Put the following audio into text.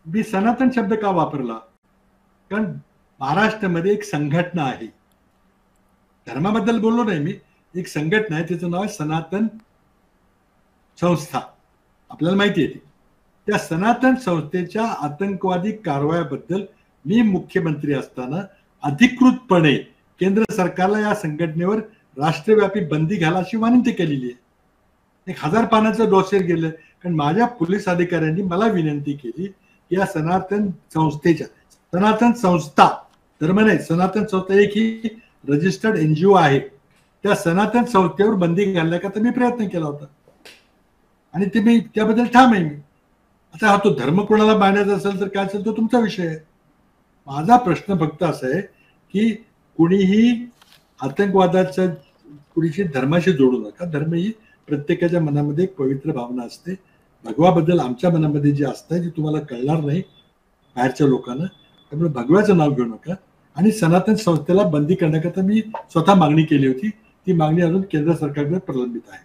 मी सनातन शब्द का वापरला? कारण महाराष्ट्रामध्ये एक संघटना आहे, धर्माबद्दल बोललो नाही मी, एक संघटना आहे, तिचं नाव आहे सनातन संस्था. आपल्याला माहिती आहे त्या सनातन संस्थेच्या आतंकवादी कारवायाबद्दल मी मुख्यमंत्री असताना अधिकृतपणे केंद्र सरकारला या संघटनेवर राष्ट्रव्यापी बंदी घाला अशी विनंती केलेली आहे. 1000 पानाचं डॉसियर गेलं. कारण माझ्या पोलीस अधिकाऱ्यांनी मला विनंती केली की या सनातन संस्थेच्या, सनातन संस्था धर्म नाही, सनातन संस्था एक ही रजिस्टर्ड NGO आहे, त्या सनातन संस्थेवर बंदी घालण्याकरता मी प्रयत्न केला होता आणि ते मी त्याबद्दल ठाम आहे. मी आता हा तो धर्म कोणाला मांडायचा असेल तर काय असेल तो तुमचा विषय आहे. माझा प्रश्न फक्त असा आहे की कुणीही आतंकवादाच्या कुणीशी धर्माशी जोडू नका. धर्म ही प्रत्येकाच्या मनामध्ये एक पवित्र भावना असते. भगवाबद्दल आमच्या मनामध्ये जे असतं ते तुम्हाला कळणार नाही बाहेरच्या लोकांना. त्यामुळे भगव्याचं नाव घेऊ नका. आणि सनातन संस्थेला बंदी करण्याकरता मी स्वतः मागणी केली होती. ती मागणी अजून केंद्र सरकारकडे प्रलंबित आहे.